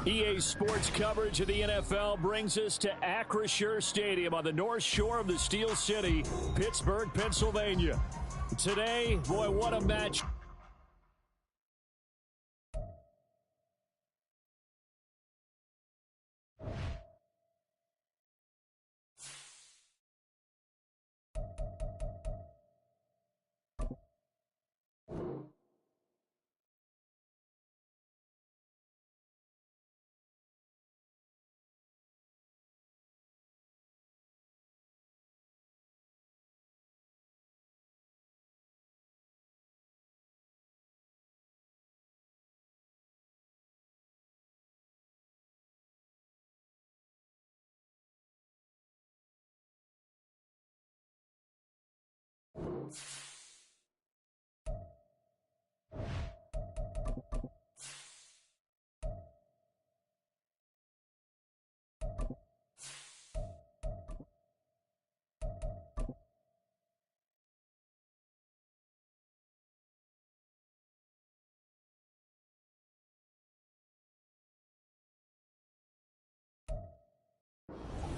EA Sports coverage of the NFL brings us to Acrisure Stadium on the north shore of the Steel City, Pittsburgh, Pennsylvania. Today, boy, what a match.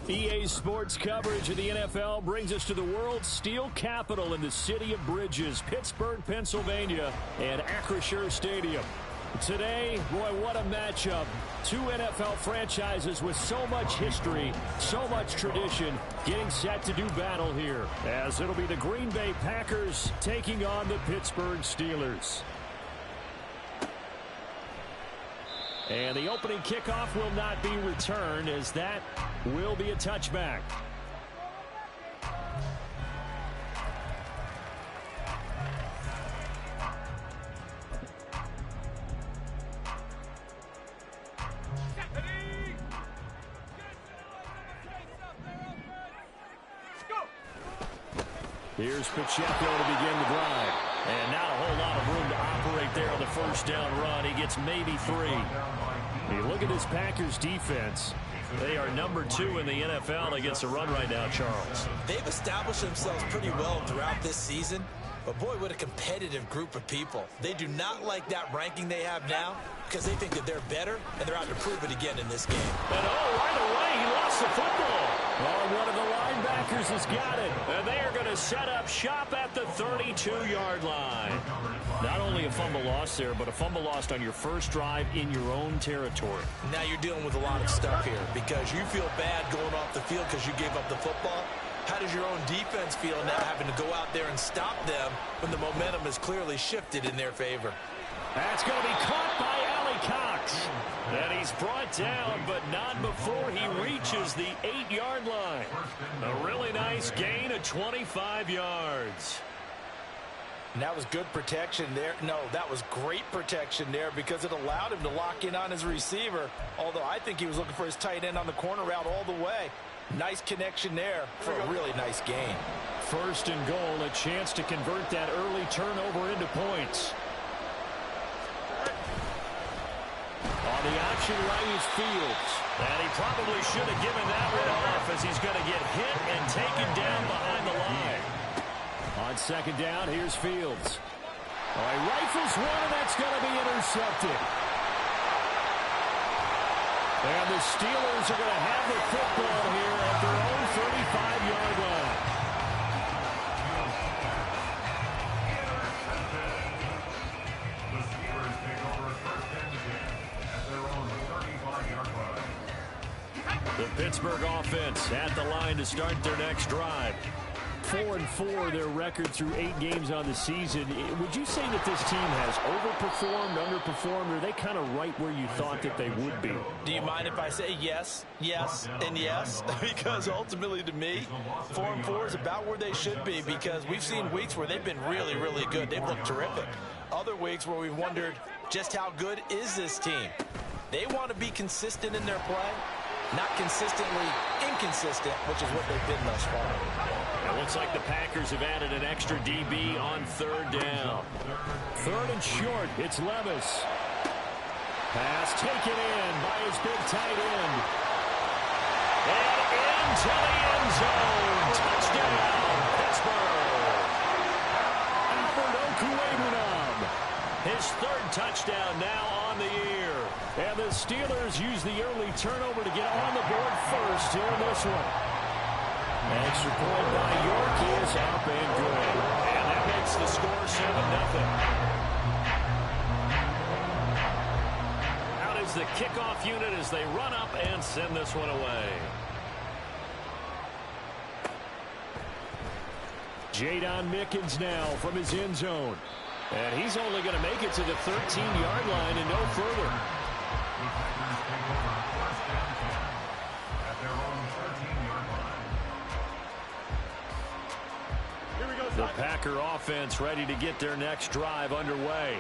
EA Sports coverage of the NFL brings us to the world's steel capital in the city of bridges, Pittsburgh, Pennsylvania, and Acrisure Stadium. Today, boy, what a matchup. Two NFL franchises with so much history, so much tradition, getting set to do battle here, as it'll be the Green Bay Packers taking on the Pittsburgh Steelers. And the opening kickoff will not be returned, as that will be a touchback. Here's Pacheco to begin the drive. And not a whole lot of room to operate there on the first down run. He gets maybe 3. You look at this Packers defense. They are number 2 in the NFL against the run right now, Charles. They've established themselves pretty well throughout this season. But, boy, what a competitive group of people. They do not like that ranking they have now because they think that they're better, and they're out to prove it again in this game. And, right away, he lost the football. One of the linebackers has got it. And they are going to set up shop at the 32-yard line. Not only a fumble loss there, but a fumble lost on your first drive in your own territory. Now you're dealing with a lot of stuff here because you feel bad going off the field because you gave up the football. How does your own defense feel now having to go out there and stop them when the momentum has clearly shifted in their favor? That's going to be caught by Allie Cox. And he's brought down, but not before he reaches the 8-yard line. A really nice gain of 25 yards. And that was good protection there. No, that was great protection there because it allowed him to lock in on his receiver, although I think he was looking for his tight end on the corner route all the way. Nice connection there for a really nice gain. First and goal, a chance to convert that early turnover into points. On the option right is Fields. And he probably should have given that one off as he's going to get hit and taken down behind the line. On second down, here's Fields. He rifles one, and that's going to be intercepted. And the Steelers are going to have the football here at their own 35-yard line. The Pittsburgh offense at the line to start their next drive. 4-4 their record through 8 games on the season. Would you say that this team has overperformed, underperformed, or are they kind of right where you thought that they would be? Do you mind if I say yes, yes, and yes? Because ultimately to me, 4-4 is about where they should be because we've seen weeks where they've been really, really good. They've looked terrific. Other weeks where we've wondered just how good is this team? They want to be consistent in their play, not consistently inconsistent, which is what they've been thus far. It looks like the Packers have added an extra DB on third down. Third and short, it's Levis. Pass taken in by his big tight end. And into the end zone. Touchdown, Pittsburgh. Albert Okwuegbunam. His third touchdown now on the year. And And the Steelers use the early turnover to get on the board first here in this one. Extra point by York is up and good. And that makes the score 7-0. Out is the kickoff unit as they run up and send this one away. Jadon Mickens now from his end zone. And he's only going to make it to the 13-yard line and no further. The Packer offense ready to get their next drive underway.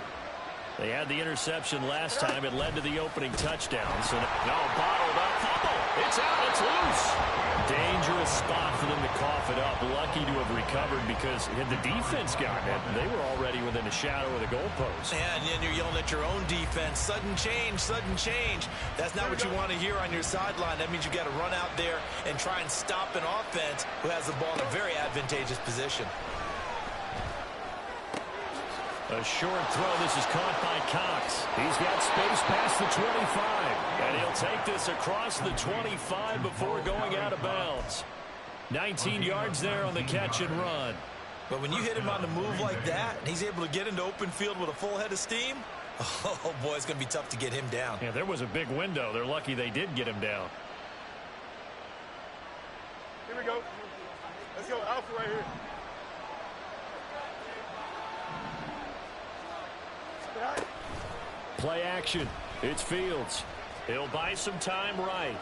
They had the interception last time. It led to the opening touchdown. So now bottled up. Fumble. It's out. It's loose. Dangerous spot for them to cough it up. Lucky to have recovered because had the defense gotten it, they were already within a shadow of the goalpost. And you're yelling at your own defense. Sudden change, sudden change. That's not what you want to hear on your sideline. That means you got to run out there and try and stop an offense who has the ball in a very advantageous position. A short throw. This is caught by Cox. He's got space past the 25. And he'll take this across the 25 before going out of bounds. 19 yards there on the catch and run. But when you hit him on the move like that, and he's able to get into open field with a full head of steam, oh, boy, it's going to be tough to get him down. Yeah, there was a big window. They're lucky they did get him down. Here we go. Let's go. Alpha right here. Play action. It's Fields. He'll buy some time right.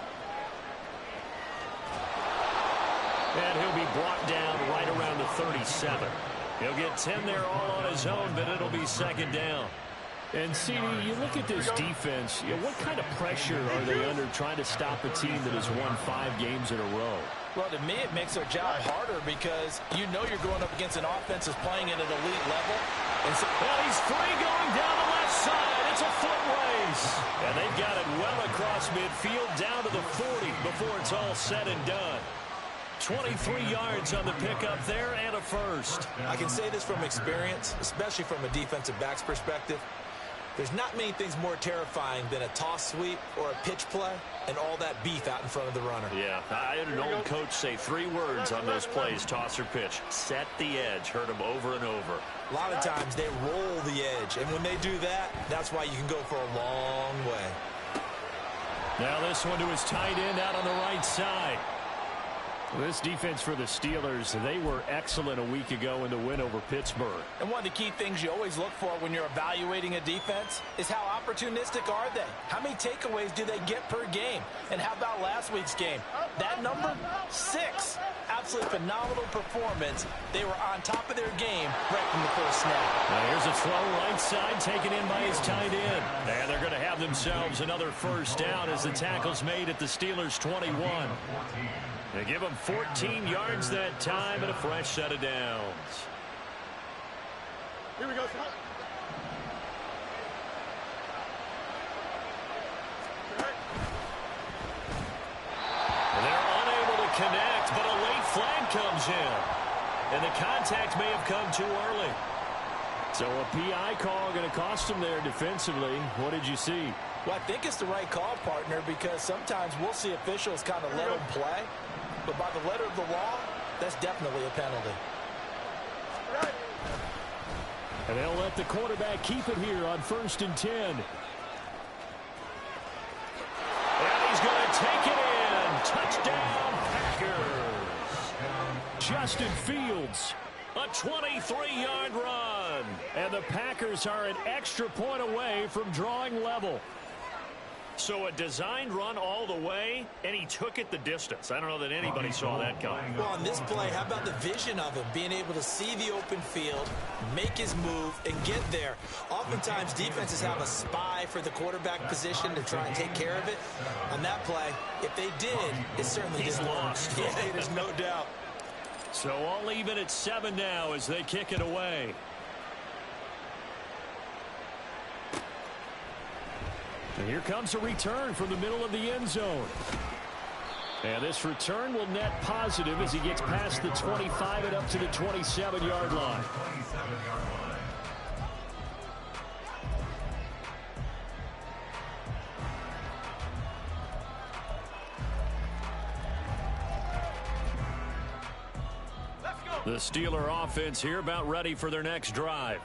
And he'll be brought down right around the 37. He'll get 10 there all on his own, but it'll be second down. And, CD, you look at this defense, what kind of pressure are they under trying to stop a team that has won 5 games in a row? Well, to me, it makes their job harder because you know you're going up against an offense that's playing at an elite level. And so, well, he's free going down the left side. It's a foot race. And they've got it well across midfield down to the 40 before it's all said and done. 23 yards on the pickup there and a first. I can say this from experience, especially from a defensive back's perspective. There's not many things more terrifying than a toss sweep or a pitch play and all that beef out in front of the runner. Yeah, I had an old coach say 3 words on those plays, toss or pitch. Set the edge. Heard him over and over. A lot of times they roll the edge, and when they do that, that's why you can go for a long way. Now this one to his tight end out on the right side. This defense for the Steelers, they were excellent a week ago in the win over Pittsburgh. And one of the key things you always look for when you're evaluating a defense is how opportunistic are they? How many takeaways do they get per game? And how about last week's game? That number, 6. Absolutely phenomenal performance. They were on top of their game right from the first snap. Now here's a throw right side taken in by his tight end. And they're going to have themselves another first down as the tackle's made at the Steelers' 21. They give them 14 yards that time and a fresh set of downs. Here we go. They're unable to connect, but a late flag comes in. And the contact may have come too early. So a PI call going to cost them there defensively. What did you see? Well, I think it's the right call, partner, because sometimes we'll see officials kind of let them play. But by the letter of the law, that's definitely a penalty. And they'll let the quarterback keep it here on 1st and 10. And he's going to take it in. Touchdown, Packers. Justin Fields, a 23-yard run. And the Packers are an extra point away from drawing level. So a designed run all the way, and he took it the distance. I don't know that anybody saw that coming. Well, on this play, how about the vision of him, being able to see the open field, make his move, and get there. Oftentimes, defenses have a spy for the quarterback position to try and take care of it. On that play, if they did, it certainly didn't work. Lost. Yeah, there's no doubt. So all even at 7 now as they kick it away. And here comes a return from the middle of the end zone. And this return will net positive as he gets past the 25 and up to the 27-yard line. The Steeler offense here about ready for their next drive.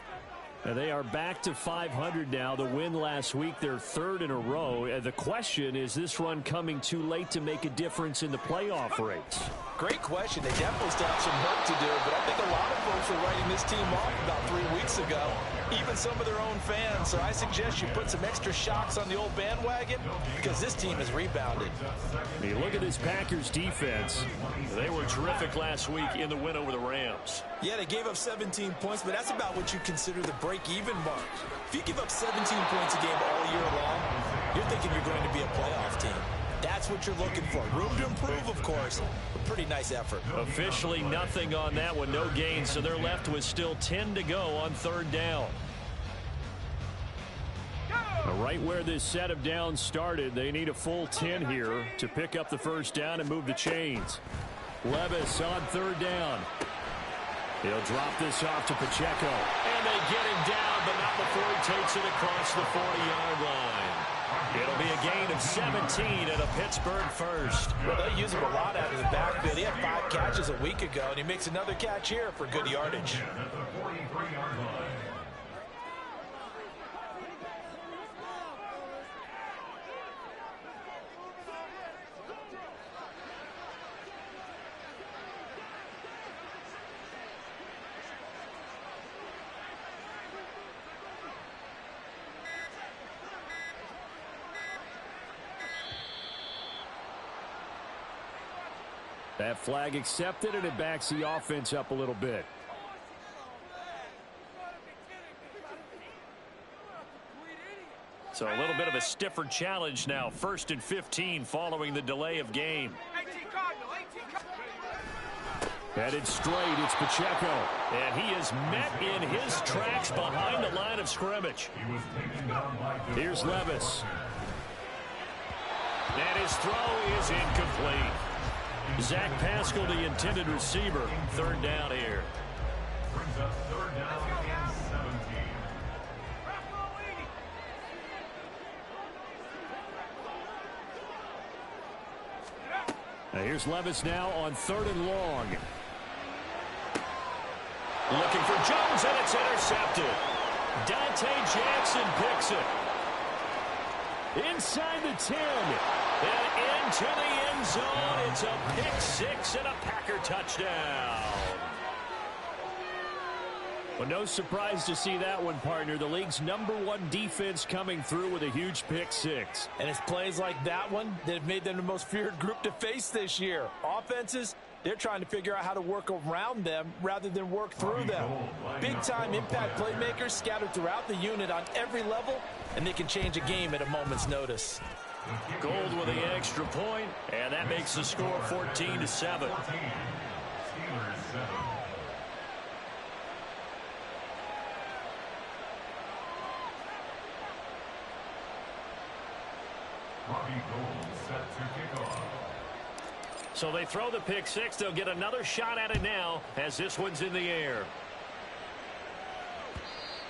And they are back to 500 now. The win last week, their third in a row. The question is this run coming too late to make a difference in the playoff race? Great question. They definitely still have some work to do, but I think a lot of folks were writing this team off about 3 weeks ago, even some of their own fans. So I suggest you put some extra shocks on the old bandwagon because this team has rebounded. You look at this Packers defense. They were terrific last week in the win over the Rams. Yeah, they gave up 17 points, but that's about what you consider the break-even mark. If you give up 17 points a game all year long, you're thinking you're going to be a playoff team. That's what you're looking for. Room to improve, of course. A pretty nice effort. Officially nothing on that one. No gain, so they're left with still 10 to go on third down. Right where this set of downs started, they need a full 10 here to pick up the first down and move the chains. Levis on third down. He'll drop this off to Pacheco. And they get him down, but not before he takes it across the 40-yard line. It'll be a gain of 17 and a Pittsburgh first. Well, they use him a lot out of the backfield. He had 5 catches a week ago, and he makes another catch here for good yardage. That flag accepted, and it backs the offense up a little bit. So a little bit of a stiffer challenge now. 1st and 15 following the delay of game. Headed straight, it's Pacheco. And he is met in his tracks behind the line of scrimmage. Here's Levis. And his throw is incomplete. Zach Pascal, the intended receiver. Third down here. Brings up third down and 17. Now here's Levis now on 3rd and long. Looking for Jones, and it's intercepted. Dante Jackson picks it. Inside the 10. And into the end zone. It's a pick 6 and a Packer touchdown. Well, no surprise to see that one, partner. The league's #1 defense coming through with a huge pick 6. And it's plays like that one that have made them the most feared group to face this year. Offenses, they're trying to figure out how to work around them rather than work through them. Big-time impact playmakers scattered throughout the unit on every level, and they can change a game at a moment's notice. Gold with the extra point, and that makes the score 14-7. Steelers 7. Robbie Gould set to kick off. So they throw the pick 6. They'll get another shot at it now as this one's in the air.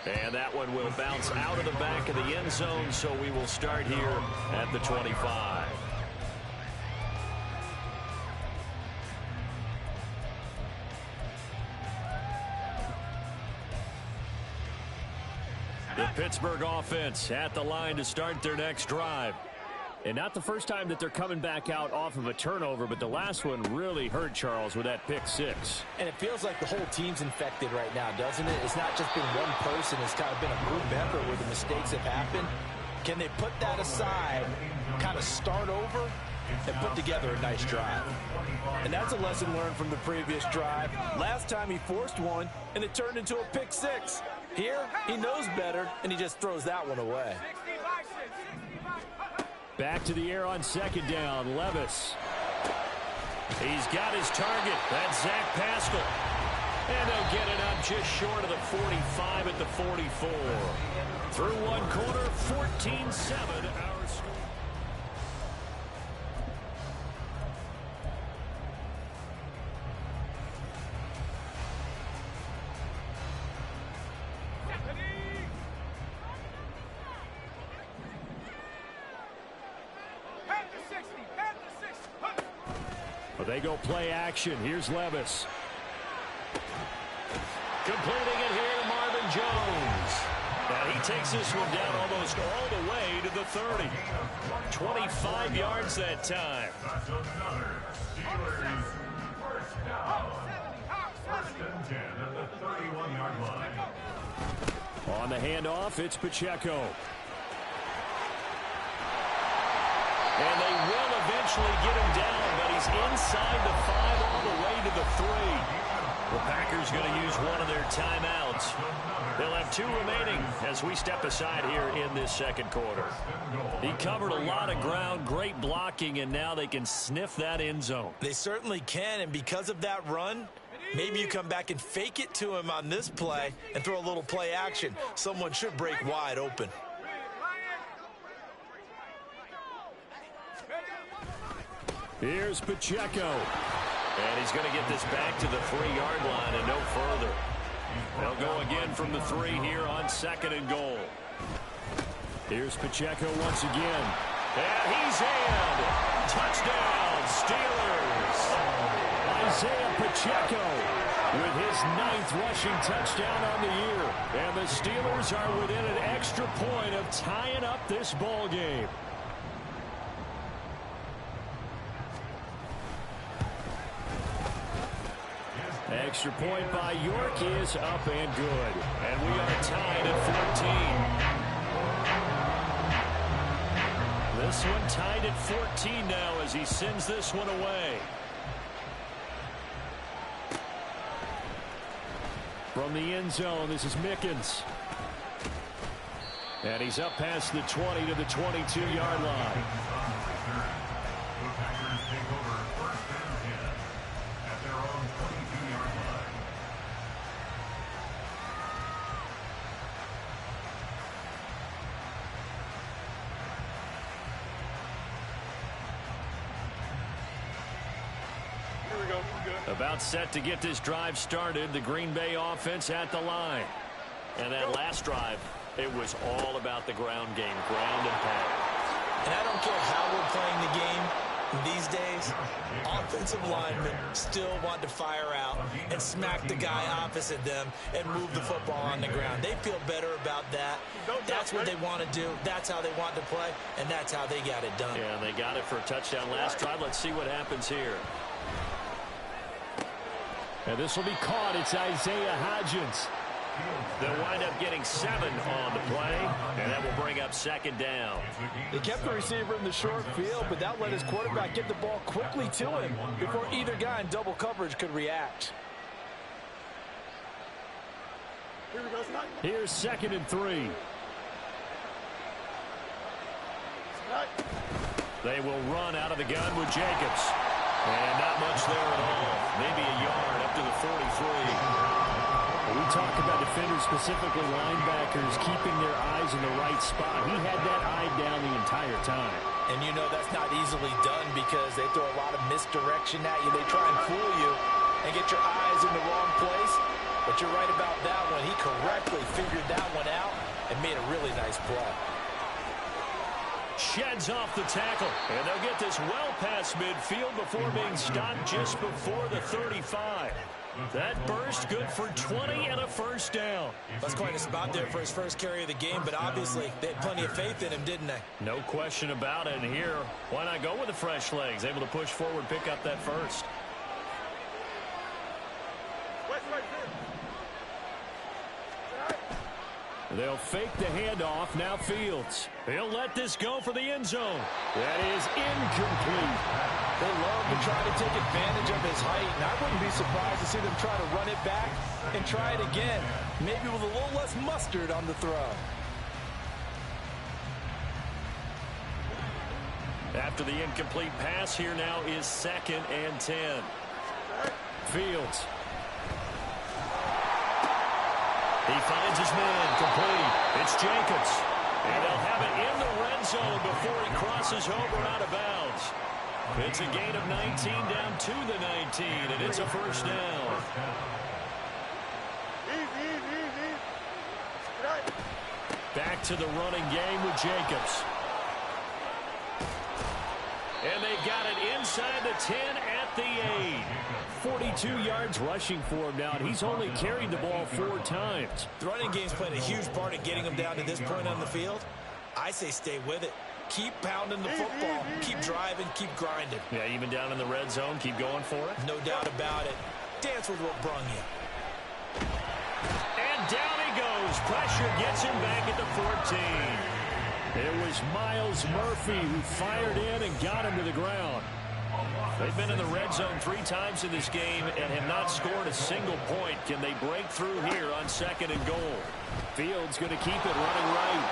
And that one will bounce out of the back of the end zone, so we will start here at the 25. The Pittsburgh offense at the line to start their next drive. And not the first time that they're coming back out off of a turnover, but the last one really hurt, Charles, with that pick 6. And it feels like the whole team's infected right now, doesn't it? It's not just been one person. It's kind of been a group effort where the mistakes have happened. Can they put that aside, kind of start over, and put together a nice drive? And that's a lesson learned from the previous drive. Last time he forced one, and it turned into a pick 6. Here, he knows better, and he just throws that one away. Back to the air on 2nd down. Levis. He's got his target. That's Zach Pascal. And they'll get it up just short of the 45 at the 44. Through one quarter, 14-7 our score. They go play action. Here's Levis. Completing it here, Marvin Jones. And he takes this one down almost all the way to the 30. 25 yards that time. That's another Steelers first down. First and 10 at the 31-yard line. On the handoff, it's Pacheco. And they will eventually get him down, but he's inside the 5 all the way to the 3. The Packers going to use one of their timeouts. They'll have 2 remaining as we step aside here in this second quarter. He covered a lot of ground, great blocking, and now they can sniff that end zone. They certainly can, and because of that run, maybe you come back and fake it to him on this play and throw a little play action. Someone should break wide open. Here's Pacheco. And he's going to get this back to the 3-yard line and no further. They'll go again from the 3 here on 2nd and goal. Here's Pacheco once again. And he's in. Touchdown, Steelers. Isaiah Pacheco with his 9th rushing touchdown on the year. And the Steelers are within an extra point of tying up this ball game. Extra point by York is up and good. And we are tied at 14. This one tied at 14 now as he sends this one away. From the end zone, this is Mickens. And he's up past the 20 to the 22-yard line. About set to get this drive started. The Green Bay offense at the line. And that last drive, it was all about the ground game, ground and pound. And I don't care how we're playing the game these days, offensive linemen still want to fire out and smack the guy opposite them and move the football on the ground. They feel better about that. That's what they want to do. That's how they want to play, and that's how they got it done. Yeah, and they got it for a touchdown last drive. Let's see what happens here. And this will be caught. It's Isaiah Hodgins. They'll wind up getting 7 on the play, and that will bring up 2nd down. They kept the receiver in the short field, but that let his quarterback get the ball quickly to him before either guy in double coverage could react. Here's 2nd and 3. They will run out of the gun with Jacobs. And not much there at all. Maybe a yard up to the 43. We talk about defenders, specifically linebackers, keeping their eyes in the right spot. He had that eye down the entire time. And you know that's not easily done because they throw a lot of misdirection at you. They try and fool you and get your eyes in the wrong place. But you're right about that one. He correctly figured that one out and made a really nice play. Sheds off the tackle, and they'll get this well past midfield before being stopped just before the 35. That burst good for 20 and a first down. That's quite a spot there for his first carry of the game, but obviously they had plenty of faith in him, didn't they? No question about it. And here, why not go with the fresh legs? Able to push forward, pick up that first. They'll fake the handoff. Now Fields. He'll let this go for the end zone. That is incomplete. They love to try to take advantage of his height, and I wouldn't be surprised to see them try to run it back and try it again, maybe with a little less mustard on the throw. After the incomplete pass, here now is 2nd and 10. Fields. He finds his man, complete. It's Jacobs. And they'll have it in the red zone before he crosses over out of bounds. It's a gain of 19 down to the 19, and it's a first down. Back to the running game with Jacobs. And they got it inside the 10 at the 8. 42 yards rushing for him now, and he's only carried the ball 4 times. The running game's played a huge part in getting him down to this point on the field. I say stay with it. Keep pounding the football. Keep driving. Keep grinding. Yeah, even down in the red zone, keep going for it. No doubt about it. Dance with what brung you. And down he goes. Pressure gets him back at the 14. It was Myles Murphy who fired in and got him to the ground. They've been in the red zone 3 times in this game and have not scored a single point. Can they break through here on 2nd and goal? Fields going to keep it running right.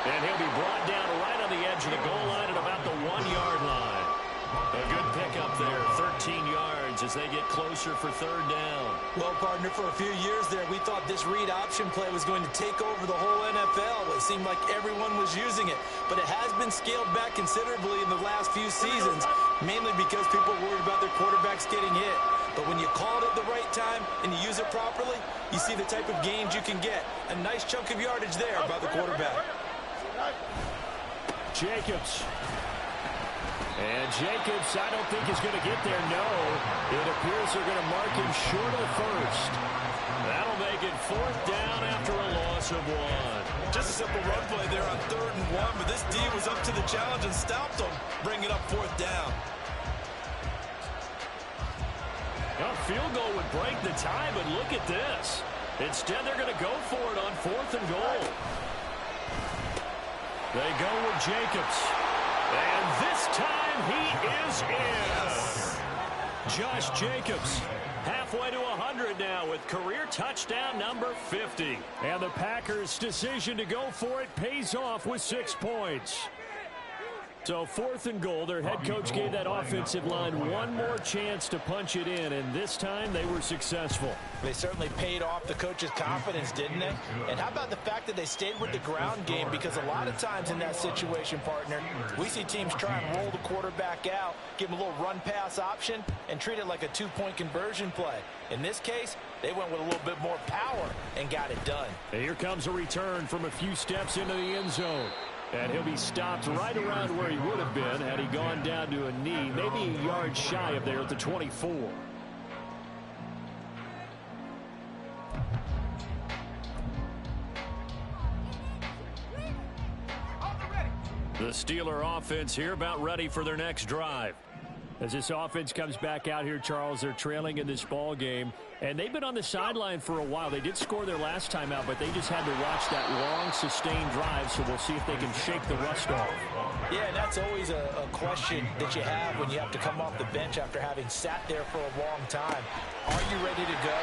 And he'll be brought down right on the edge of the goal line at about the 1-yard line. A good pickup there, 13 yards as they get closer for 3rd down. Well, partner, for a few years there, we thought this read option play was going to take over the whole NFL. It seemed like everyone was using it, but it has been scaled back considerably in the last few seasons, mainly because people are worried about their quarterbacks getting hit. But when you call it at the right time and you use it properly, you see the type of gains you can get. A nice chunk of yardage there by the quarterback. Jacobs. And Jacobs, I don't think is going to get there. No. It appears they're going to mark him short of 1st. That'll make it 4th down after a loss of 1. Just a simple run play there on 3rd and 1, but this D was up to the challenge and stopped him, bringing up 4th down. A field goal would break the tie, but look at this. Instead, they're going to go for it on 4th and goal. They go with Jacobs. And this time he is in. Josh Jacobs halfway to 100 now with career touchdown number 50. And the Packers' decision to go for it pays off with 6 points. So 4th and goal, their head coach gave that offensive line one more chance to punch it in, and this time they were successful. They certainly paid off the coach's confidence, didn't they? And how about the fact that they stayed with the ground game? Because a lot of times in that situation, partner, we see teams try and roll the quarterback out, give him a little run-pass option, and treat it like a 2-point conversion play. In this case, they went with a little bit more power and got it done. And here comes a return from a few steps into the end zone. And he'll be stopped right around where he would have been had he gone down to a knee, maybe a yard shy of there at the 24. The Steeler offense here about ready for their next drive. As this offense comes back out here, Charles, they're trailing in this ball game. And they've been on the sideline for a while. They did score their last time out, but they just had to watch that long, sustained drive, so we'll see if they can shake the rust off. Yeah, and that's always a question that you have when you have to come off the bench after having sat there for a long time. Are you ready to go?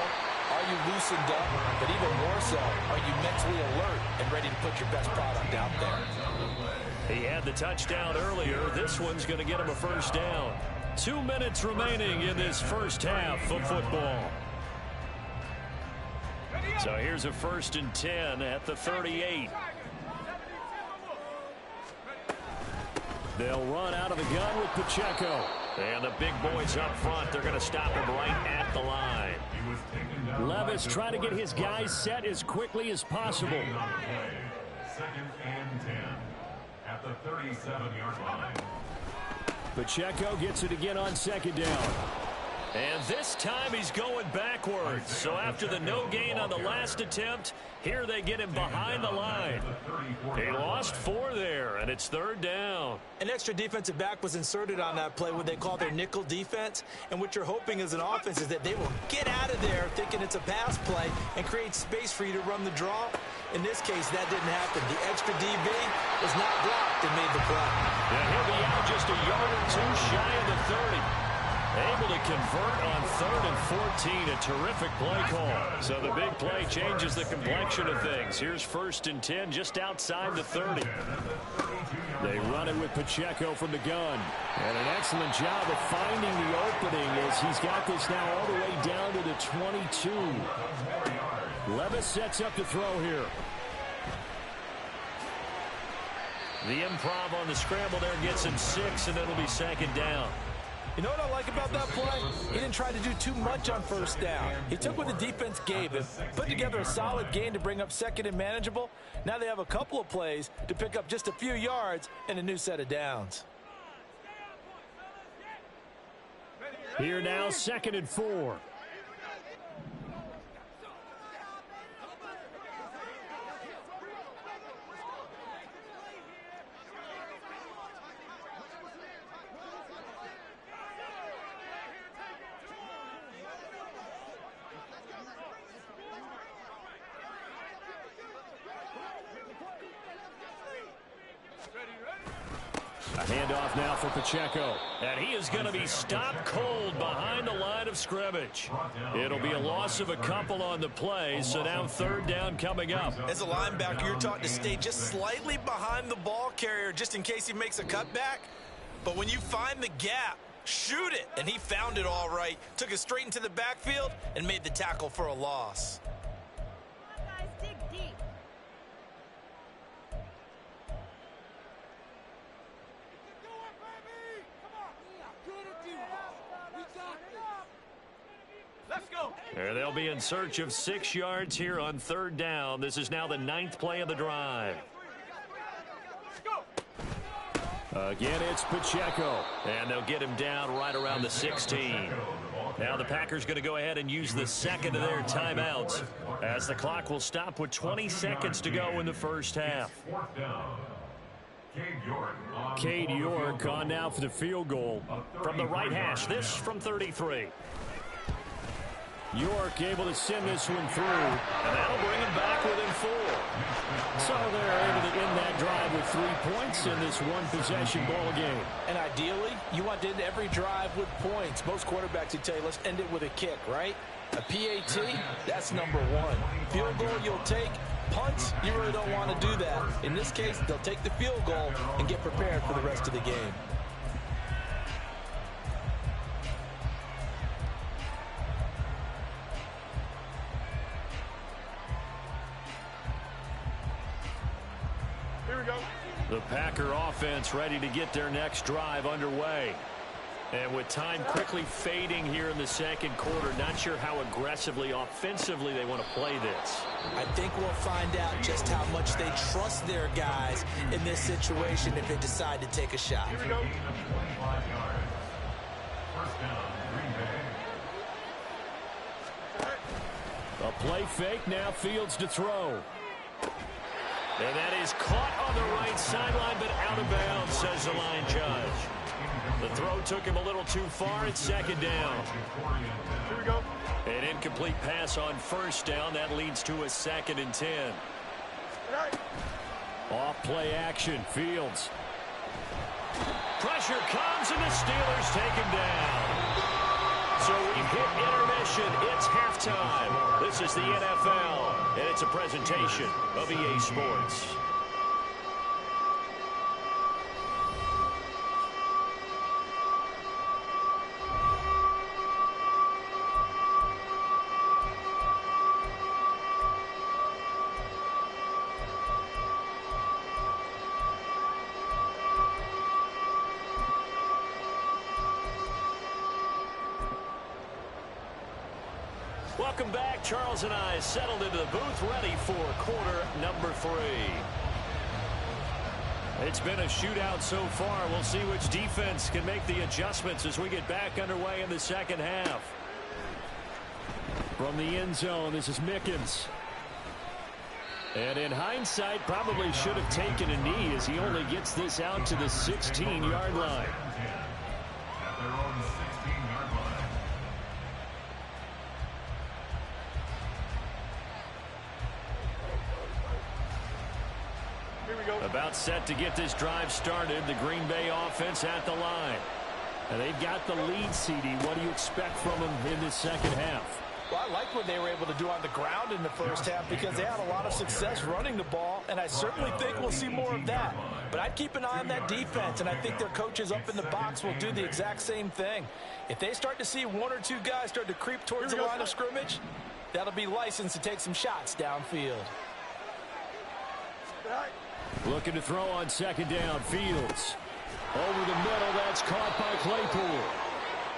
Are you loosened up? But even more so, are you mentally alert and ready to put your best product out there? He had the touchdown earlier. This one's going to get him a 1st down. 2 minutes remaining in this first half of football. So here's a 1st and 10 at the 38. They'll run out of the gun with Pacheco. And the big boys up front, they're going to stop him right at the line. Levis trying to get his guys set as quickly as possible. 2nd and 10 at the 37-yard line. Pacheco gets it again on 2nd down. And this time he's going backwards. So after the no gain on the last attempt, here they get him behind the line. He lost 4 there, and it's 3rd down. An extra defensive back was inserted on that play, what they call their nickel defense. And what you're hoping as an offense is that they will get out of there thinking it's a pass play and create space for you to run the draw. In this case, that didn't happen. The extra DB was not blocked and made the play. And he'll be out just a yard or 2 shy of the 30. Able to convert on 3rd and 14. A terrific play call. So the big play changes the complexion of things. Here's 1st and 10 just outside the 30. They run it with Pacheco from the gun. And an excellent job of finding the opening as he's got this now all the way down to the 22. Levis sets up to throw here. The improv on the scramble there gets him 6, and it'll be 2nd down. You know what I like about that play? He didn't try to do too much on 1st down. He took what the defense gave him, put together a solid gain to bring up 2nd and manageable. Now they have a couple of plays to pick up just a few yards and a new set of downs. Here now, 2nd and 4. A handoff now for Pacheco. And he is going to be stopped cold behind the line of scrimmage. It'll be a loss of a couple on the play, so now 3rd down coming up. As a linebacker, you're taught to stay just slightly behind the ball carrier just in case he makes a cutback. But when you find the gap, shoot it. And he found it all right. Took it straight into the backfield and made the tackle for a loss. Guys, dig deep. Let's go. And they'll be in search of 6 yards here on 3rd down. This is now the 9th play of the drive. Again, it's Pacheco. And they'll get him down right around the 16. Now the Packers going to go ahead and use the 2nd of their timeouts, as the clock will stop with 20 seconds to go in the first half. Cade York on now for the field goal from the right hash. This from 33. York able to send this one through, and that'll bring him back within 4. So they're able to end that drive with 3 points in this one-possession ball game. And ideally, you want to end every drive with points. Most quarterbacks would tell you, let's end it with a kick, right? A PAT, that's number 1. Field goal you'll take. Punts, you really don't want to do that. In this case, they'll take the field goal and get prepared for the rest of the game. Here we go. The Packer offense ready to get their next drive underway. And with time quickly fading here in the 2nd quarter, not sure how aggressively, offensively they want to play this. I think we'll find out just how much they trust their guys in this situation if they decide to take a shot. Here we go. A play fake, now Fields to throw. And that is caught on the right sideline, but out of bounds, says the line judge. The throw took him a little too far. It's 2nd down. Here we go. An incomplete pass on 1st down. That leads to a 2nd and 10. Right. Off play action. Fields. Pressure comes, and the Steelers take him down. So we've hit intermission. It's halftime. This is the NFL, and it's a presentation of EA Sports. Welcome back. Charles and I settled into the booth, ready for quarter number 3. It's been a shootout so far. We'll see which defense can make the adjustments as we get back underway in the 2nd half. From the end zone, this is Mickens. And in hindsight, probably should have taken a knee as he only gets this out to the 16-yard line. At their own 16-yard line. Here we go. About set to get this drive started. The Green Bay offense at the line. And they've got the lead, CD. What do you expect from them in this 2nd half? Well, I like what they were able to do on the ground in the first half because they had a lot of success running the ball, and I certainly think we'll see more of that. But I'd keep an eye on that defense, and I think their coaches up in the box will do the exact same thing. If they start to see 1 or 2 guys start to creep towards the line of scrimmage, that'll be licensed to take some shots downfield. Looking to throw on 2nd down. Fields. Over the middle, that's caught by Claypool.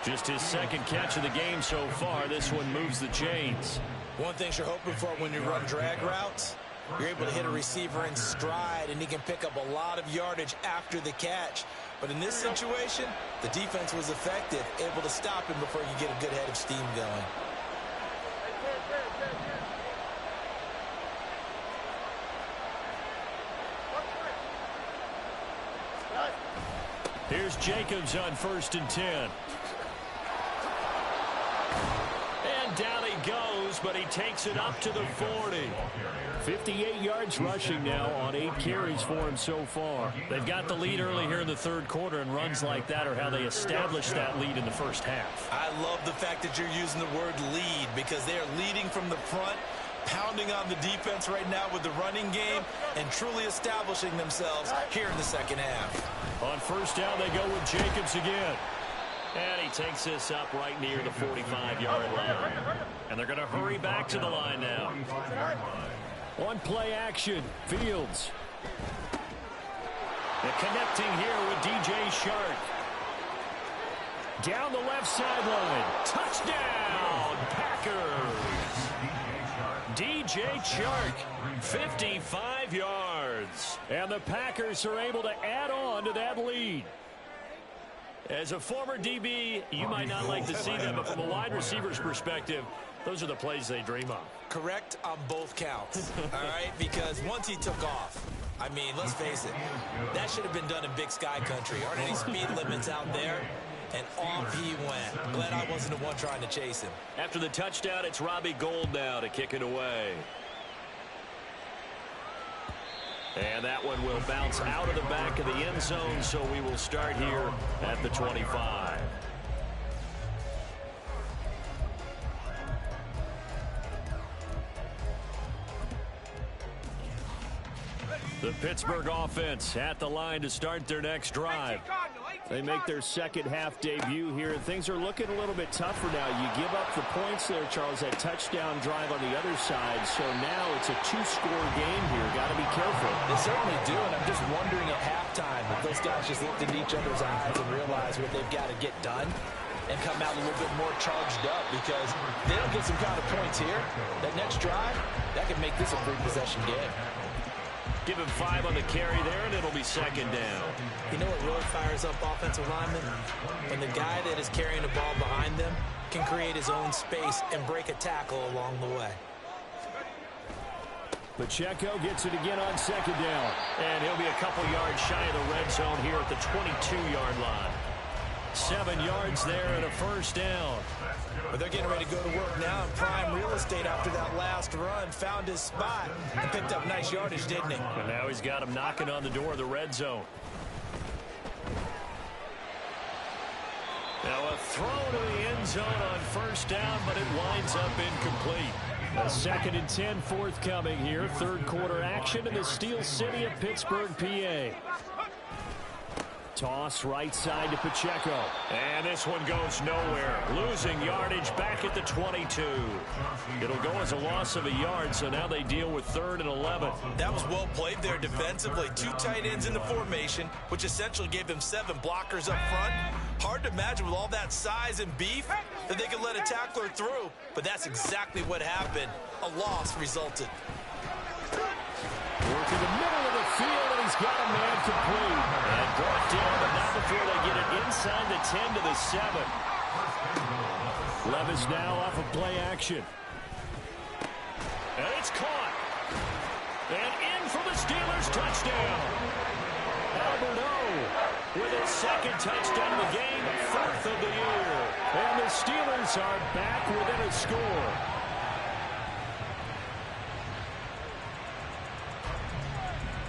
Just his 2nd catch of the game so far. This one moves the chains. One thing you're hoping for when you run drag routes, you're able to hit a receiver in stride, and he can pick up a lot of yardage after the catch. But in this situation, the defense was effective, able to stop him before he could get a good head of steam going. Here's Jacobs on 1st and 10. And down he goes, but he takes it up to the 40. 58 yards rushing now on 8 carries for him so far. They've got the lead early here in the third quarter, and runs like that are how they establish that lead in the first half. I love the fact that you're using the word lead because they are leading from the front, pounding on the defense right now with the running game, and truly establishing themselves here in the second half. On first down, they go with Jacobs again. And he takes this up right near the 45-yard line. And they're going to hurry back to the line now. On play action, Fields. And connecting here with DJ Chark. Down the left sideline. Touchdown, Packers. DJ Chark, 55 yards. And the Packers are able to add on to that lead. As a former DB, you might not like to see them, but from a wide receiver's perspective, those are the plays they dream of. Correct on both counts, all right? Because once he took off, I mean, let's face it, that should have been done in Big Sky Country. Aren't any speed limits out there? And off he went. Glad I wasn't the one trying to chase him. After the touchdown, it's Robbie Gould now to kick it away. And that one will bounce out of the back of the end zone, so we will start here at the 25. The Pittsburgh offense at the line to start their next drive. They make their second half debut here. Things are looking a little bit tougher now. You give up the points there, Charles, that touchdown drive on the other side. So now it's a two-score game here. Got to be careful. They certainly do, and I'm just wondering at halftime if those guys just looked into each other's eyes and realized what they've got to get done and come out a little bit more charged up, because they don't get some kind of points here. That next drive, that could make this a three-possession game. Give him 5 on the carry there, and it'll be second down. You know what really fires up offensive linemen? When the guy that is carrying the ball behind them can create his own space and break a tackle along the way. Pacheco gets it again on second down. And he'll be a couple yards shy of the red zone here at the 22-yard line. 7 yards there and a first down. But they're getting ready to go to work now in prime real estate after that last run. Found his spot and picked up nice yardage, didn't he? And now he's got him knocking on the door of the red zone. Now a throw to the end zone on first down, but it winds up incomplete. A 2nd and 10 forthcoming here. Third quarter action in the Steel City of Pittsburgh, PA. Toss right side to Pacheco. And this one goes nowhere. Losing yardage back at the 22. It'll go as a loss of a yard, so now they deal with 3rd and 11. That was well played there defensively. 2 tight ends in the formation, which essentially gave them 7 blockers up front. Hard to imagine with all that size and beef that they could let a tackler through. But that's exactly what happened. A loss resulted. Work in the middle of the field, and he's got a man complete. And brought down, but not before they get it inside the 10 to the 7. Levis now off of play action. And it's caught. And in for the Steelers, touchdown. Albert O with his 2nd touchdown of the game, 4th of the year. And the Steelers are back within a score.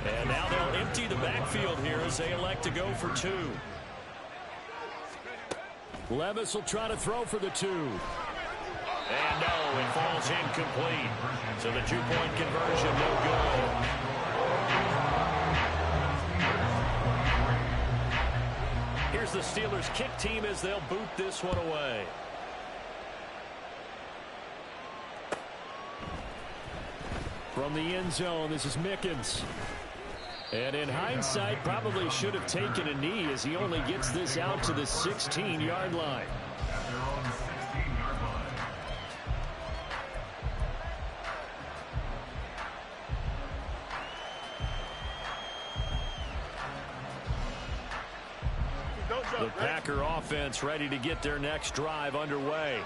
And now they'll empty the backfield here as they elect to go for 2. Levis will try to throw for the 2. And no, it falls incomplete. So the 2-point conversion, no good. Here's the Steelers kick team as they'll boot this one away. From the end zone, this is Mickens. And in hindsight, probably should have taken a knee as he only gets this out to the 16-yard line. The Packer offense ready to get their next drive underway.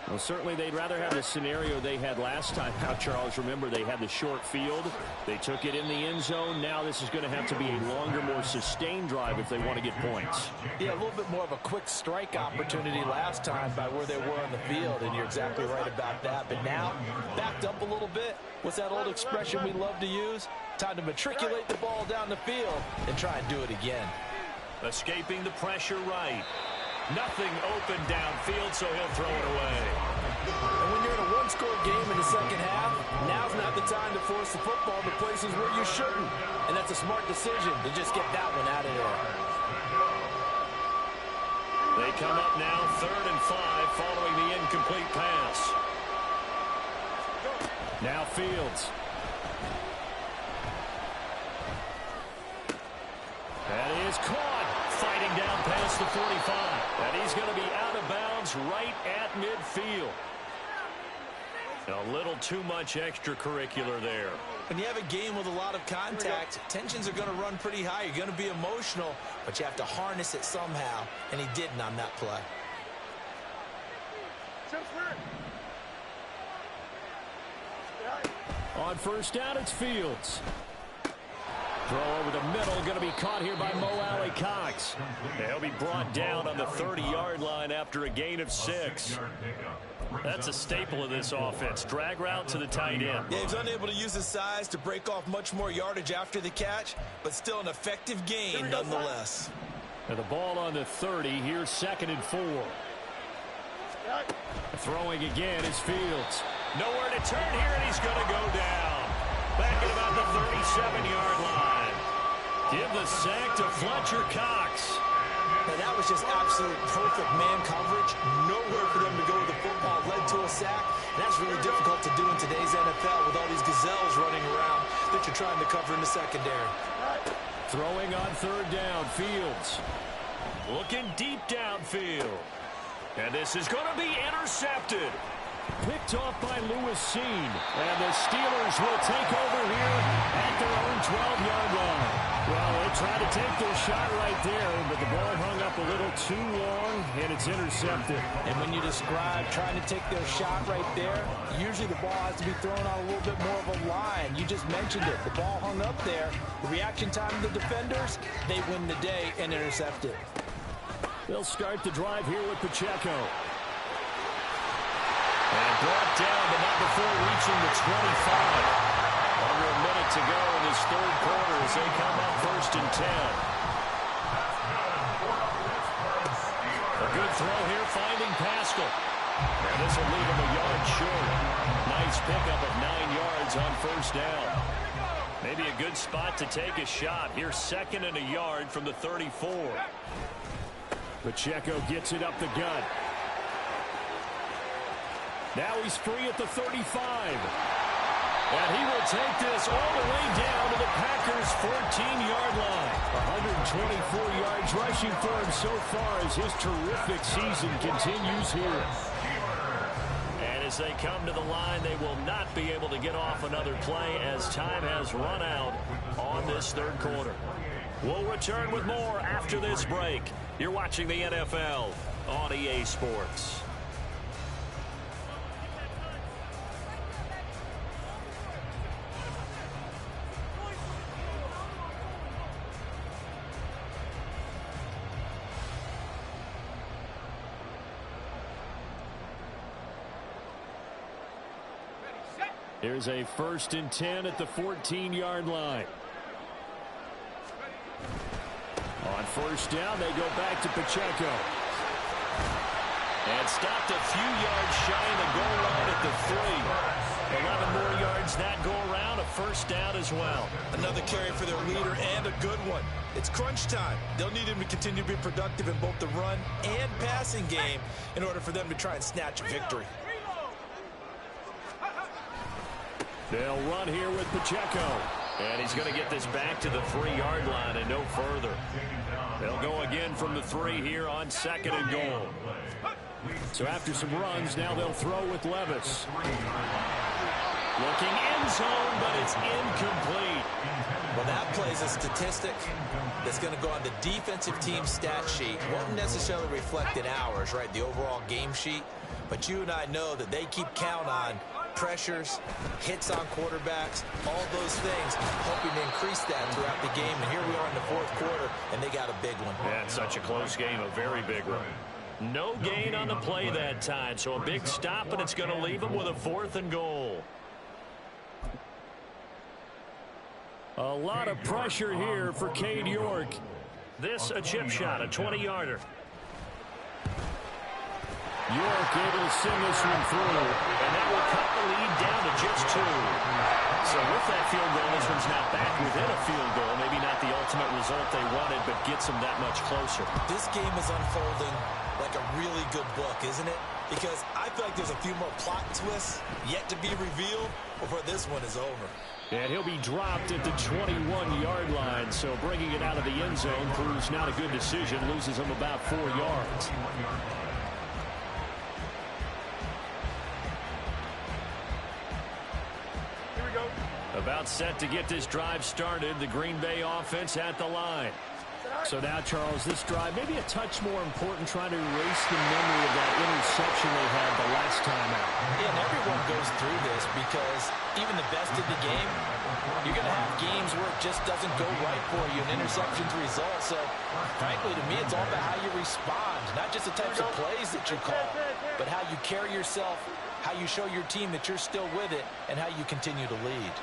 Well, certainly they'd rather have the scenario they had last time out, Charles. Remember, they had the short field. They took it in the end zone. Now this is going to have to be a longer, more sustained drive if they want to get points. Yeah, a little bit more of a quick strike opportunity last time by where they were on the field, and you're exactly right about that. But now, backed up a little bit. What's that old expression we love to use? Time to matriculate the ball down the field and try and do it again. Escaping the pressure right. Nothing open downfield, so he'll throw it away. And when you're in a one-score game in the second half, now's not the time to force the football to places where you shouldn't. And that's a smart decision to just get that one out of there. They come up now 3rd and 5 following the incomplete pass. Now Fields. That is caught. Fighting down past the 45. And he's going to be out of bounds right at midfield. A little too much extracurricular there. When you have a game with a lot of contact, tensions are going to run pretty high. You're going to be emotional, but you have to harness it somehow, and he didn't on that play. On first down, it's Fields. Throw over the middle, going to be caught here by Mo Alley-Cox. He'll be brought down on the 30-yard line after a gain of 6. That's a staple of this offense. Drag route to the tight end. Yeah, he's unable to use his size to break off much more yardage after the catch, but still an effective gain nonetheless. And the ball on the 30. Here's 2nd and 4. Throwing again is Fields. Nowhere to turn here, and he's going to go down. Back at about the 37-yard line. Give the sack to Fletcher Cox. And that was just absolute perfect man coverage. Nowhere for them to go with the football. Led to a sack. And that's really difficult to do in today's NFL with all these gazelles running around that you're trying to cover in the secondary. Throwing on 3rd down, Fields. Looking deep downfield. And this is going to be intercepted. Picked off by Lewis Cine. And the Steelers will take over here at their own 12-yard line. Well, they tried to take their shot right there, but the ball hung up a little too long, and it's intercepted. And when you describe trying to take their shot right there, usually the ball has to be thrown on a little bit more of a line. You just mentioned it. The ball hung up there. The reaction time of the defenders, they win the day and intercept it. They'll start the drive here with Pacheco. And brought down, but not before reaching the 25. Under a minute to go in this 3rd quarter as they come up 1st and 10. A good throw here, finding Pascal. And this will leave him a yard short. Nice pickup of 9 yards on 1st down. Maybe a good spot to take a shot. Here's 2nd and a yard from the 34. Pacheco gets it up the gut. Now he's free at the 35. And he will take this all the way down to the Packers' 14-yard line. 124 yards rushing for him so far as his terrific season continues here. And as they come to the line, they will not be able to get off another play as time has run out on this 3rd quarter. We'll return with more after this break. You're watching the NFL on EA Sports. Here's a 1st and 10 at the 14-yard line. On 1st down, they go back to Pacheco. And stopped a few yards shy of the goal line at the 3. 11 more yards that go around, a 1st down as well. Another carry for their leader and a good one. It's crunch time. They'll need him to continue to be productive in both the run and passing game in order for them to try and snatch a victory. They'll run here with Pacheco. And he's going to get this back to the 3-yard line and no further. They'll go again from the 3 here on 2nd and goal. So after some runs, now they'll throw with Levis. Looking end zone, but it's incomplete. Well, that plays a statistic that's going to go on the defensive team stat sheet. Won't necessarily reflect in ours, right, the overall game sheet. But you and I know that they keep count on pressures, hits on quarterbacks, all those things, hoping to increase that throughout the game. And here we are in the fourth quarter, and they got a big one. Yeah, it's such a close game, a very big one. No gain on the play that time, so a big stop, and it's going to leave them with a 4th and goal. A lot of pressure here for Cade York. This a chip shot, a 20-yarder. York able to send this one through, and that will cut the lead down to just 2. So with that field goal, this one's now back within a field goal. Maybe not the ultimate result they wanted, but gets them that much closer. This game is unfolding like a really good book, isn't it? Because I feel like there's a few more plot twists yet to be revealed before this one is over. And he'll be dropped at the 21-yard line, so bringing it out of the end zone proves not a good decision, loses him about 4 yards. Here we go. About set to get this drive started, the Green Bay offense at the line. So now, Charles, this drive may be a touch more important, trying to erase the memory of that interception they had the last time out. Yeah, and everyone goes through this because even the best of the game, you're going to have games where it just doesn't go right for you, and interceptions result. So, frankly, to me, it's all about how you respond, not just the types of plays that you call, but how you carry yourself, how you show your team that you're still with it, and how you continue to lead.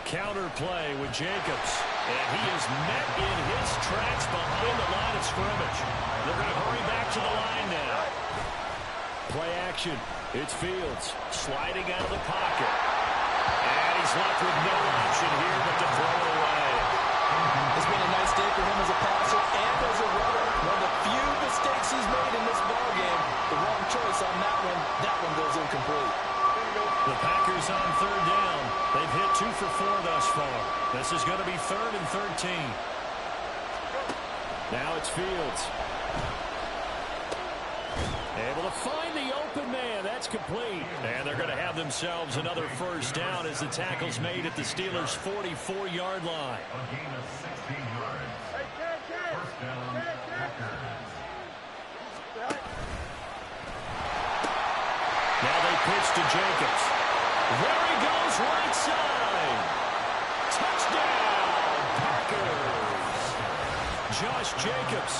Counter play with Jacobs, and he is met in his tracks behind the line of scrimmage. They're going to hurry back to the line now. Play action. It's Fields sliding out of the pocket. And he's left with no option here but to throw it away. It's been a nice day for him as a passer and as a runner. One of the few mistakes he's made in this ballgame. The wrong choice on that one goes incomplete. The Packers on 3rd down. They've hit 2 for 4 thus far. This is going to be 3rd and 13. Now it's Fields. Able to find the open man. That's complete. And they're going to have themselves another 1st down as the tackle's made at the Steelers' 44-yard line. A gain of 16 yards. First down, Packers. Now they pitch to Jacobs. There he goes, right side. Touchdown, Packers. Josh Jacobs,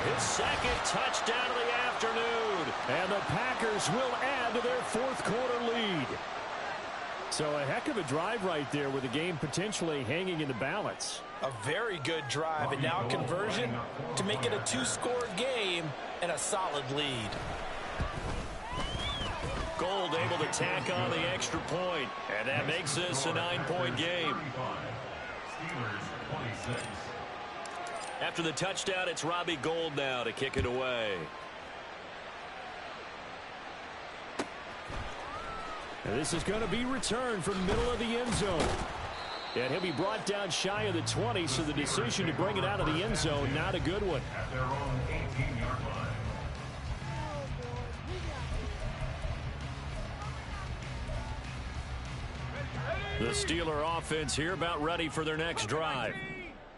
his 2nd touchdown of the afternoon. And the Packers will add to their 4th quarter lead. So a heck of a drive right there with the game potentially hanging in the balance. A very good drive, and now a conversion to make it a 2-score game and a solid lead. Gold able to tack on the extra point, and that makes this a 9-point game. After the touchdown, it's Robbie Gould now to kick it away. And this is going to be returned from middle of the end zone. And he'll be brought down shy of the 20, so the decision to bring it out of the end zone, not a good one. At their own 18-yard line. The Steeler offense here about ready for their next drive.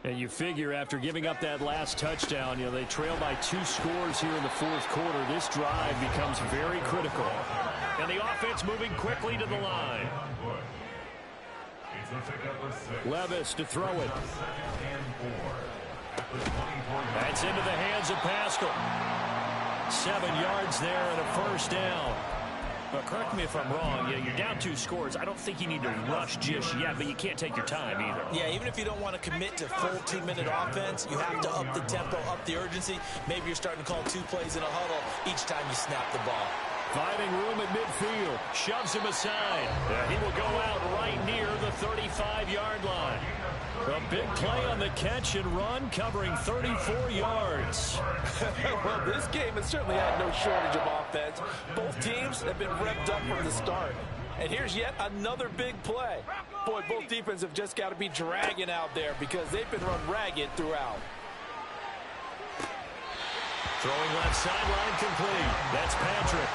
And you figure after giving up that last touchdown, they trail by 2 scores here in the 4th quarter. This drive becomes very critical. And the offense moving quickly to the line. Levis to throw it. That's into the hands of Pascal. 7 yards there and a 1st down. But correct me if I'm wrong, you're down 2 scores. I don't think you need to rush just yet, but you can't take your time either. Yeah, even if you don't want to commit to full 2-minute offense, you have to up the tempo, up the urgency. Maybe you're starting to call 2 plays in a huddle each time you snap the ball. Finding room at midfield. Shoves him aside. He will go out right near the 35-yard line. A big play on the catch and run, covering 34 yards. Well, this game has certainly had no shortage of offense. Both teams have been revved up from the start. And here's yet another big play. Boy, both defenses have just got to be dragging out there because they've been run ragged throughout. Throwing left sideline complete. That's Patrick.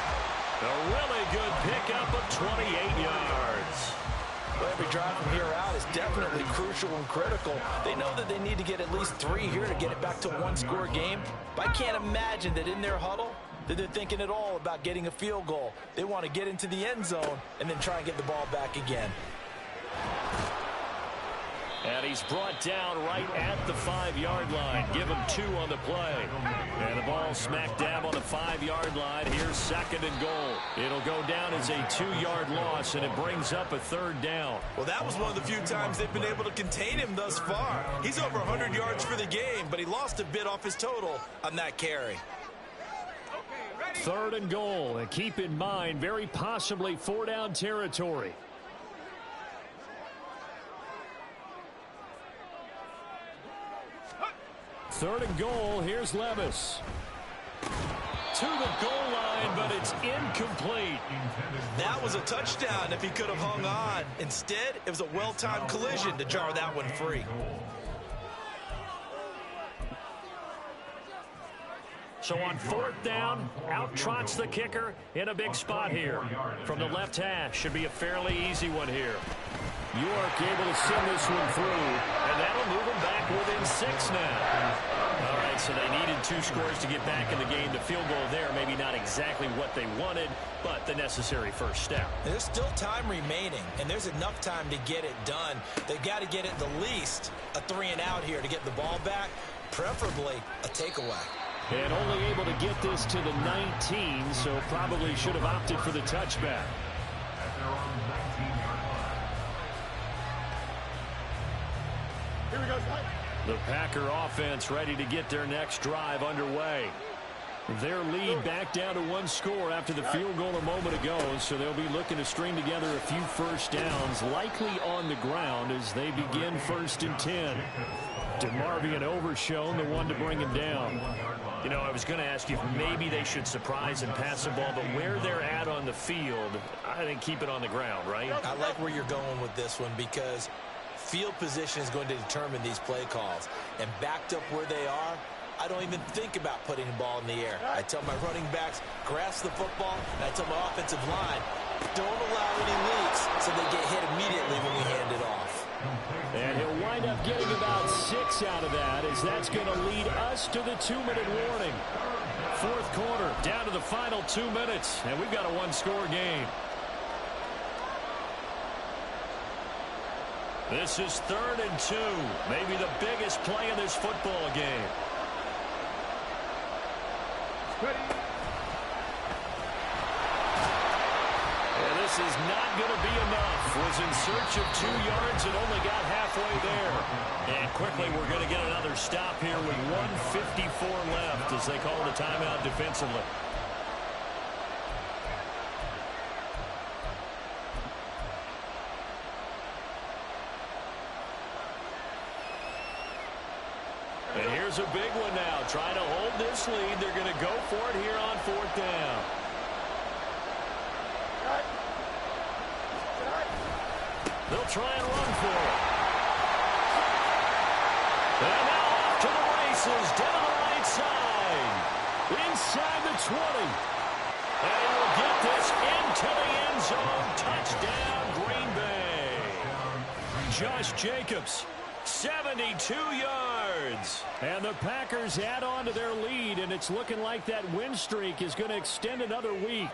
A really good pickup of 28 yards. Well, every drive from here out is definitely crucial and critical. They know that they need to get at least 3 here to get it back to a one-score game. But I can't imagine that in their huddle that they're thinking at all about getting a field goal. They want to get into the end zone and then try and get the ball back again. And he's brought down right at the 5-yard line. Give him 2 on the play. And the ball smack dab on the 5-yard line. Here's 2nd and goal. It'll go down as a 2-yard loss, and it brings up a 3rd down. Well, that was one of the few times they've been able to contain him thus far. He's over 100 yards for the game, but he lost a bit off his total on that carry. 3rd and goal. And keep in mind, very possibly 4-down territory. Third and goal. Here's Levis. To the goal line, but it's incomplete. That was a touchdown if he could have hung on. Instead, it was a well-timed collision to jar that one free. So on 4th down, out trots the kicker in a big spot here. From the left hash, should be a fairly easy one here. York able to send this one through, and that'll move them back within 6 now. All right, so they needed 2 scores to get back in the game. The field goal there, maybe not exactly what they wanted, but the necessary first step. There's still time remaining, and there's enough time to get it done. They've got to get at the least a 3-and-out here to get the ball back, preferably a takeaway. And only able to get this to the 19, so probably should have opted for the touchback. Here we go. The Packer offense ready to get their next drive underway. Their lead back down to 1 score after the field goal a moment ago, so they'll be looking to string together a few first downs, likely on the ground as they begin 1st and 10. DeMarvion Overshown, the one to bring him down. You know, I was going to ask you if maybe they should surprise and pass the ball, but where they're at on the field, I think keep it on the ground, right? I like where you're going with this one because field position is going to determine these play calls. And backed up where they are, I don't even think about putting the ball in the air. I tell my running backs, grasp the football, and I tell my offensive line, don't allow any leaks so they get hit immediately when we hand it off. And he'll wind up getting about 6 out of that, as that's going to lead us to the 2-minute warning. 4th quarter, down to the final 2 minutes, and we've got a 1-score game. This is 3rd and 2, maybe the biggest play in this football game. And this is not going to be enough. Was in search of 2 yards and only got halfway there. And quickly we're going to get another stop here with 1:54 left as they call the timeout defensively. And here's a big one now. Trying to hold this lead. They're going to go for it here on 4th down. They'll try and run for it. And now off to the races, down the right side. Inside the 20. And he will get this into the end zone. Touchdown, Green Bay. Josh Jacobs, 72 yards. And the Packers add on to their lead, and it's looking like that win streak is going to extend another week.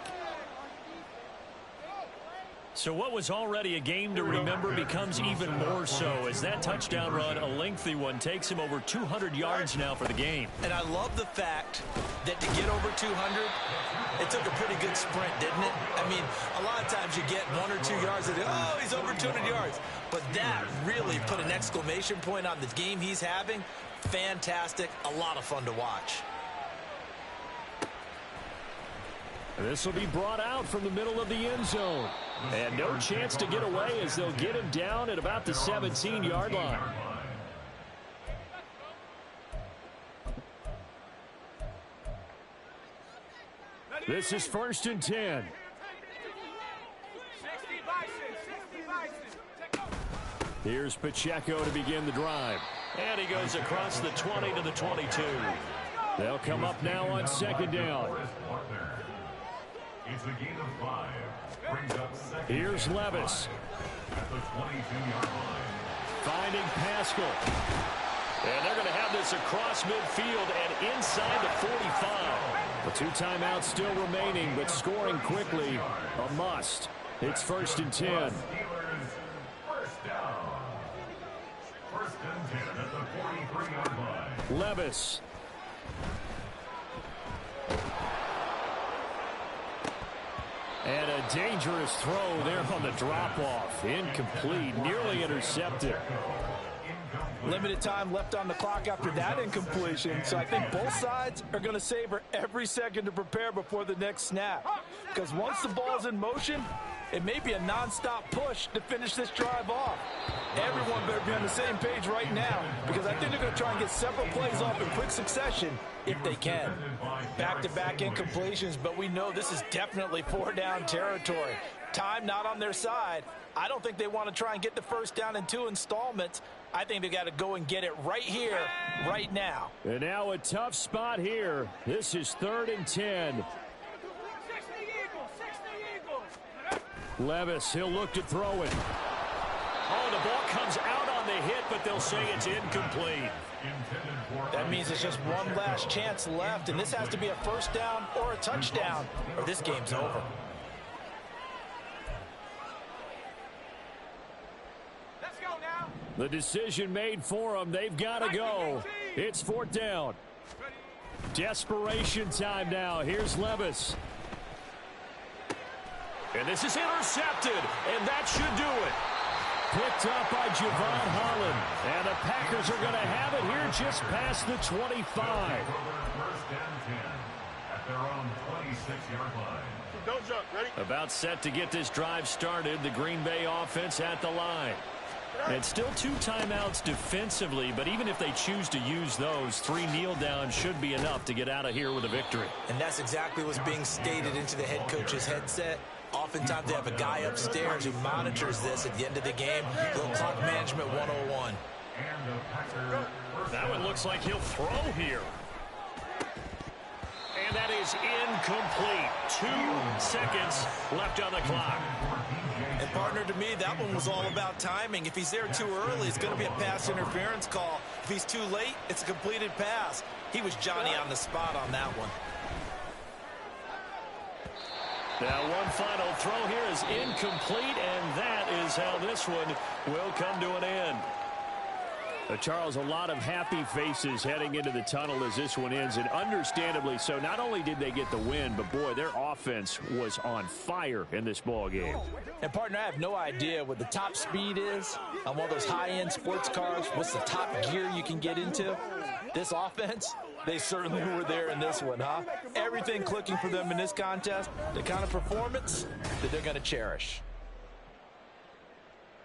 So what was already a game to remember becomes even more so as that touchdown run, a lengthy one, takes him over 200 yards now for the game. And I love the fact that to get over 200, it took a pretty good sprint, didn't it? I mean, a lot of times you get 1 or 2 yards and, oh, he's over 200 yards. But that really put an exclamation point on the game he's having. Fantastic. A lot of fun to watch. This will be brought out from the middle of the end zone. And no chance to get away as they'll get him down at about the 17-yard line. This is 1st and 10. Here's Pacheco to begin the drive. And he goes across the 20 to the 22. They'll come up now on 2nd down. a gain of 5. Brings up second. Here's Levis. At the 22-yard line. Finding Pascal. And they're going to have this across midfield and inside the 45. The 2 timeouts still remaining, but scoring quickly, a must. It's 1st and 10. Steelers, first down. 1st and 10 at the 43-yard line. Levis. And a dangerous throw there on the drop-off. Incomplete, nearly intercepted. Limited time left on the clock after that incompletion, so I think both sides are going to savor every second to prepare before the next snap. Because once the ball's in motion, it may be a non-stop push to finish this drive off. Everyone better be on the same page right now, because I think they're going to try and get several plays off in quick succession if they can. Back-to-back incompletions, but we know this is definitely 4-down territory. Time not on their side. I don't think they want to try and get the first down in 2 installments. I think they got to go and get it right here, right now. And now a tough spot here. This is 3rd and 10. Levis, he'll look to throw it. Oh, the ball comes out on the hit, but they'll say it's incomplete. That means it's just one last chance left, and this has to be a first down or a touchdown, or this game's over. The decision made for them. They've got to go. It's 4th down. Desperation time now. Here's Levis. And this is intercepted, and that should do it. Picked up by Javon Holland. And the Packers are going to have it here just past the 25. 1st and 10 at their own 26-yard line. Don't jump. Ready? About set to get this drive started. The Green Bay offense at the line. And still 2 timeouts defensively, but even if they choose to use those, 3 kneel downs should be enough to get out of here with a victory. And that's exactly what's being stated into the head coach's headset. Oftentimes they have a guy upstairs who monitors this at the end of the game. Little clock management 101. That one looks like he'll throw here. And that is incomplete. 2 seconds left on the clock. And partner, to me, that one was all about timing. If he's there too early, it's going to be a pass interference call. If he's too late, it's a completed pass. He was Johnny on the spot on that one. Now one final throw here is incomplete, and that is how this one will come to an end. Charles, a lot of happy faces heading into the tunnel as this one ends, and understandably so. Not only did they get the win, but boy, their offense was on fire in this ball game. And partner, I have no idea what the top speed is on one of those high-end sports cars. What's the top gear you can get into? This offense, they certainly were there in this one, huh? Everything clicking for them in this contest, the kind of performance that they're going to cherish.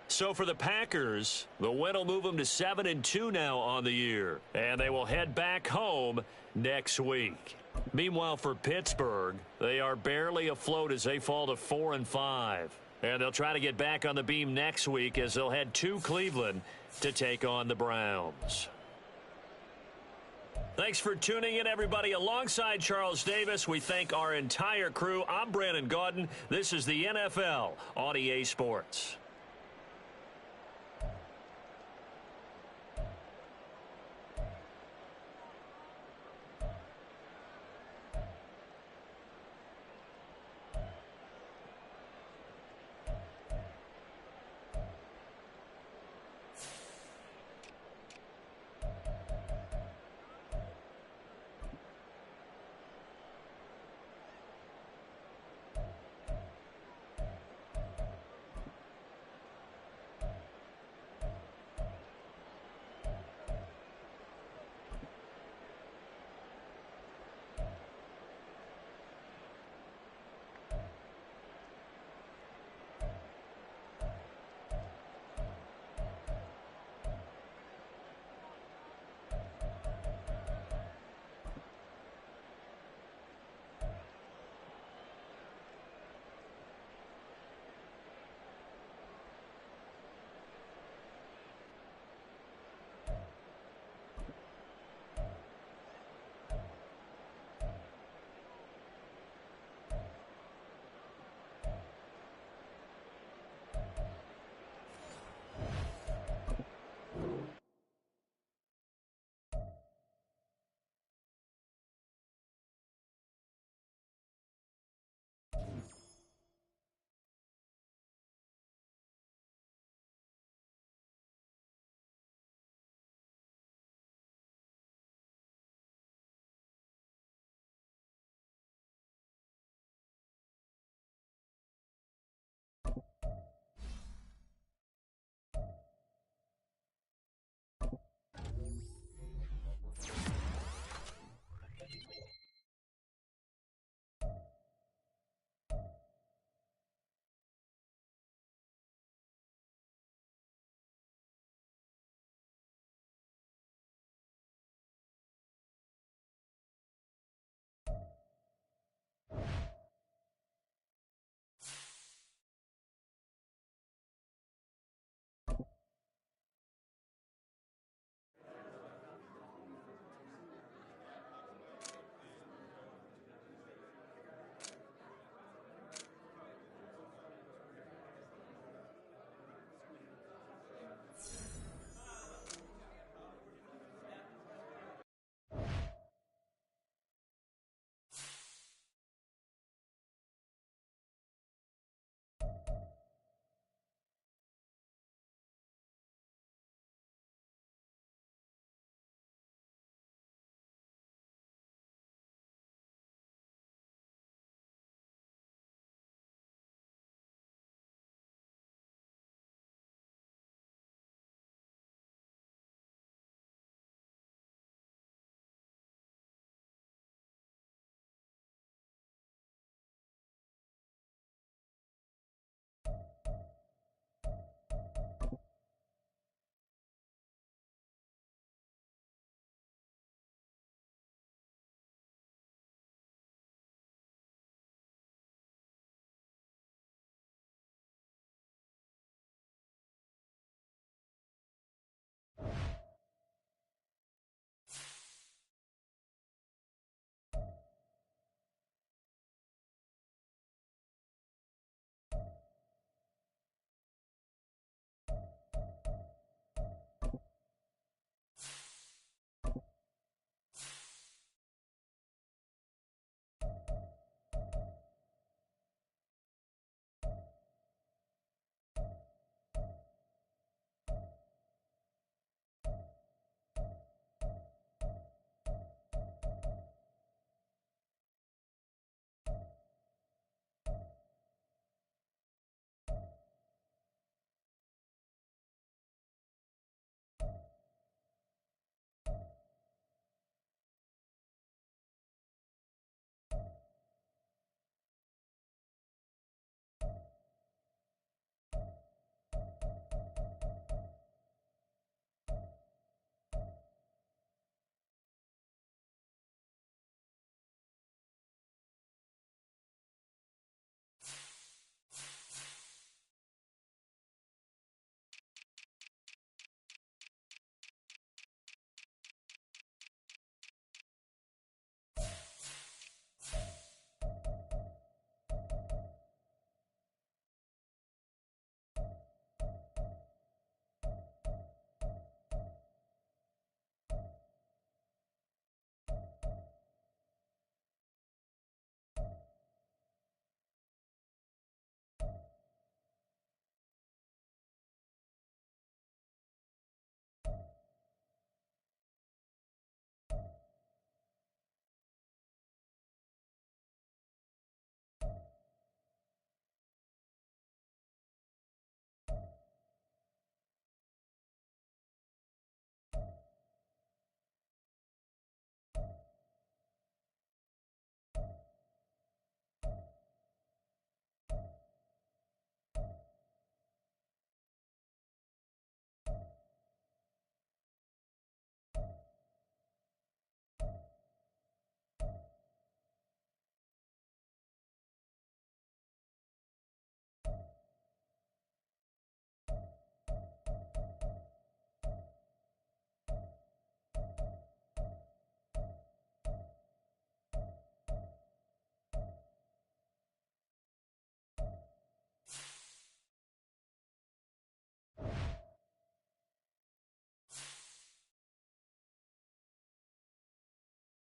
So for the Packers, the win will move them to 7-2 now on the year. And they will head back home next week. Meanwhile, for Pittsburgh, they are barely afloat as they fall to 4-5. And they'll try to get back on the beam next week as they'll head to Cleveland to take on the Browns. Thanks for tuning in, everybody. Alongside Charles Davis, we thank our entire crew. I'm Brandon Gaudin. This is the NFL on EA Sports.